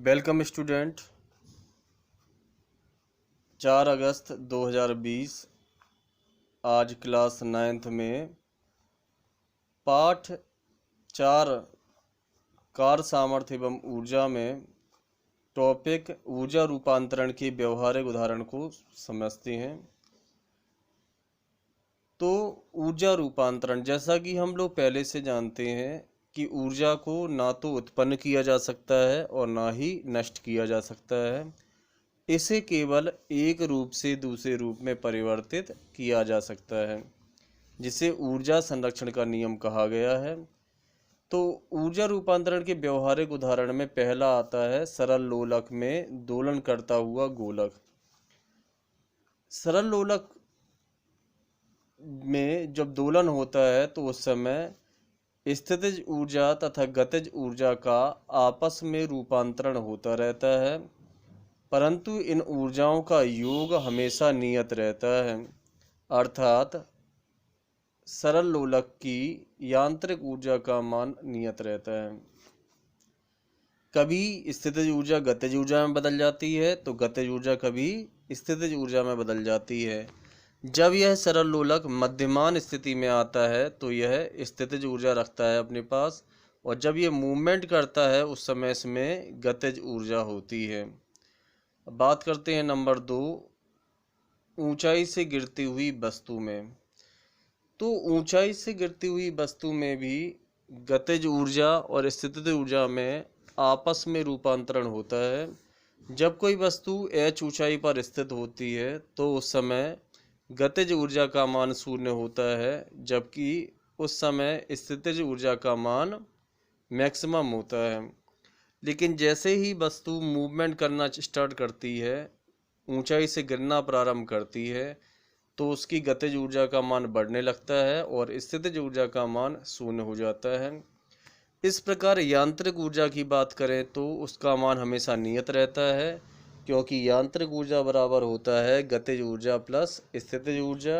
Welcome student. 4 अगस्त 2020 आज class 9th में पाठ 4 कार्य सामर्थ्य एवं ऊर्जा में टॉपिक ऊर्जा रूपांतरण के व्यवहारिक उदाहरण को समझते हैं। तो ऊर्जा रूपांतरण, जैसा कि हम लोग पहले से जानते हैं कि ऊर्जा को ना तो उत्पन्न किया जा सकता है और ना ही नष्ट किया जा सकता है। इसे केवल एक रूप से दूसरे रूप में परिवर्तित किया जा सकता है, जिसे ऊर्जा संरक्षण का नियम कहा गया है। तो ऊर्जा रूपांतरण के व्यवहारिक उदाहरण में पहला आता है सरल लोलक में दोलन करता हुआ गोलक। सरल लोलक में जब दोलन होता है तो उस समय स्थितिज ऊर्जा तथा गतिज ऊर्जा का आपस में रूपांतरण होता रहता है, परंतु इन ऊर्जाओं का योग हमेशा नियत रहता है। अर्थात सरल लोलक की यांत्रिक ऊर्जा का मान नियत रहता है। कभी स्थितिज ऊर्जा गतिज ऊर्जा में बदल जाती है तो गतिज ऊर्जा कभी स्थितिज ऊर्जा में बदल जाती है। जब यह सरल लोलक मध्यमान स्थिति में आता है तो यह स्थितिज ऊर्जा रखता है अपने पास, और जब यह मूवमेंट करता है उस समय इसमें गतिज ऊर्जा होती है। अब बात करते हैं नंबर 2, ऊंचाई से गिरती हुई वस्तु में। तो ऊंचाई से गिरती हुई वस्तु में भी गतिज ऊर्जा और स्थितिज ऊर्जा में आपस में रूपांतरण होता है। जब कोई वस्तु h ऊंचाई पर स्थित होती है तो उस समय गतिज ऊर्जा का मान 0 होता है, जबकि उस समय स्थितिज ऊर्जा का मान मैक्सिमम होता है। लेकिन जैसे ही वस्तु मूवमेंट करना स्टार्ट करती है, ऊंचाई से गिरना प्रारंभ करती है, तो उसकी गतिज ऊर्जा का मान बढ़ने लगता है और स्थितिज ऊर्जा का मान 0 हो जाता है। इस प्रकार यांत्रिक ऊर्जा की बात करें तो उसका मान हमेशा नियत रहता है, क्योंकि यांत्रिक ऊर्जा बराबर होता है गतिज ऊर्जा प्लस स्थितिज ऊर्जा।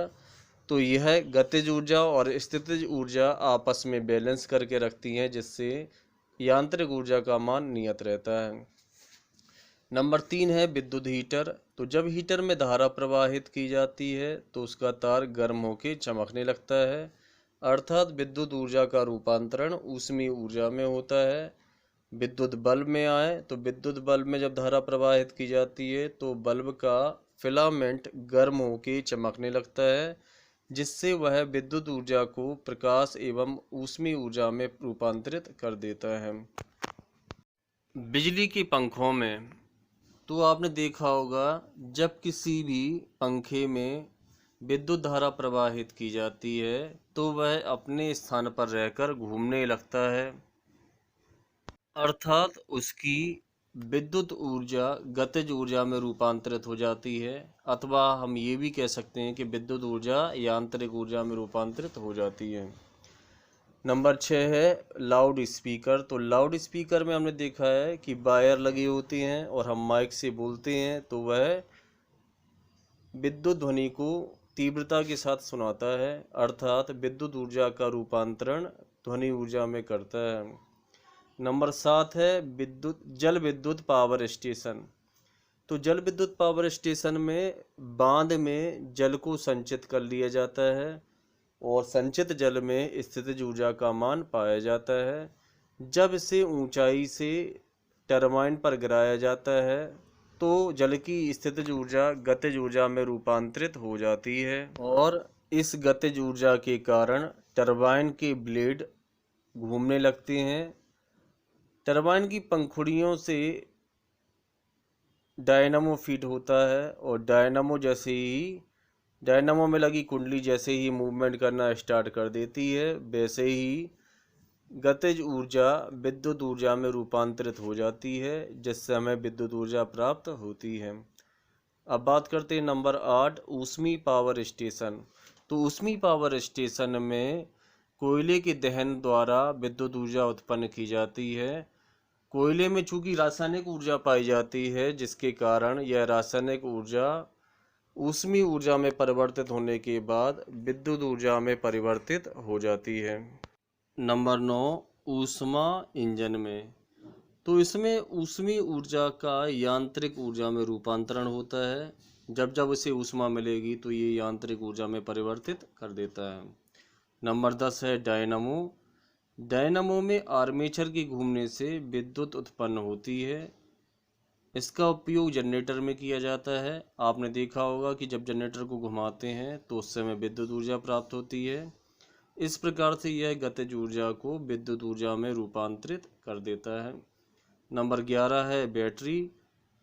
तो यह गतिज ऊर्जा और स्थितिज ऊर्जा आपस में बैलेंस करके रखती हैं, जिससे यांत्रिक ऊर्जा का मान नियत रहता है। नंबर 3 है विद्युत हीटर। तो जब हीटर में धारा प्रवाहित की जाती है तो उसका तार गर्म होकर चमकने लगता है, अर्थात विद्युत ऊर्जा का रूपांतरण ऊष्मीय ऊर्जा में होता है। विद्युत बल्ब में आए तो विद्युत बल्ब में जब धारा प्रवाहित की जाती है तो बल्ब का फिलामेंट गर्म होकर चमकने लगता है, जिससे वह विद्युत ऊर्जा को प्रकाश एवं ऊष्मीय ऊर्जा में रूपांतरित कर देता है। बिजली के पंखों में तो आपने देखा होगा, जब किसी भी पंखे में विद्युत धारा प्रवाहित की जाती है तो वह अपने स्थान पर रहकर घूमने लगता है, अर्थात उसकी विद्युत ऊर्जा गतिज ऊर्जा में रूपांतरित हो जाती है, अथवा हम ये भी कह सकते हैं कि विद्युत ऊर्जा यांत्रिक ऊर्जा में रूपांतरित हो जाती है। नंबर 6 है लाउड स्पीकर। तो लाउड स्पीकर में हमने देखा है कि वायर लगी होती हैं और हम माइक से बोलते हैं तो वह विद्युत ध्वनि को तीव्रता के साथ सुनाता है, अर्थात विद्युत ऊर्जा का रूपांतरण ध्वनि ऊर्जा में करता है। नंबर 7 है जल विद्युत पावर स्टेशन। तो जल विद्युत पावर स्टेशन में बांध में जल को संचित कर लिया जाता है और संचित जल में स्थितिज ऊर्जा का मान पाया जाता है। जब इसे ऊंचाई से टरबाइन पर गिराया जाता है तो जल की स्थितिज ऊर्जा गतिज ऊर्जा में रूपांतरित हो जाती है, और इस गतिज ऊर्जा के कारण टरबाइन के ब्लेड घूमने लगते हैं। टरबाइन की पंखुड़ियों से डायनामो फीड होता है और डायनामो में लगी कुंडली जैसे ही मूवमेंट करना स्टार्ट कर देती है, वैसे ही गतिज ऊर्जा विद्युत ऊर्जा में रूपांतरित हो जाती है, जिससे हमें विद्युत ऊर्जा प्राप्त होती है। अब बात करते हैं नंबर 8 ऊष्मीय पावर स्टेशन। तो ऊष्मीय पावर स्टेशन में कोयले के दहन द्वारा विद्युत ऊर्जा उत्पन्न की जाती है। कोयले में चूंकि रासायनिक ऊर्जा पाई जाती है, जिसके कारण यह रासायनिक ऊर्जा ऊष्मीय ऊर्जा में परिवर्तित होने के बाद विद्युत ऊर्जा में परिवर्तित हो जाती है। नंबर 9 ऊष्मा इंजन में। तो इसमें ऊष्मीय ऊर्जा का यांत्रिक ऊर्जा में रूपांतरण होता है। जब जब इसे ऊष्मा मिलेगी तो ये यांत्रिक ऊर्जा में परिवर्तित कर देता है। नंबर 10 है डायनामो। डायनामो में आर्मेचर के घूमने से विद्युत उत्पन्न होती है। इसका उपयोग जनरेटर में किया जाता है। आपने देखा होगा कि जब जनरेटर को घुमाते हैं तो उस समय विद्युत ऊर्जा प्राप्त होती है। इस प्रकार से यह गतिज ऊर्जा को विद्युत ऊर्जा में रूपांतरित कर देता है। नंबर 11 है बैटरी।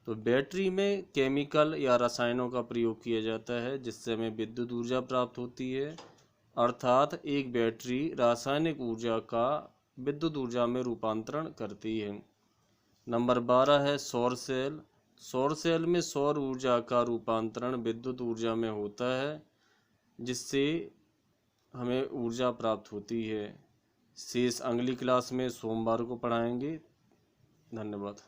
तो बैटरी में केमिकल या रसायनों का प्रयोग किया जाता है जिससे हमें विद्युत ऊर्जा प्राप्त होती है। अर्थात एक बैटरी रासायनिक ऊर्जा का विद्युत ऊर्जा में रूपांतरण करती है। नंबर 12 है सौर सेल। सौर सेल में सौर ऊर्जा का रूपांतरण विद्युत ऊर्जा में होता है जिससे हमें ऊर्जा प्राप्त होती है। शेष अगली क्लास में सोमवार को पढ़ाएंगे। धन्यवाद।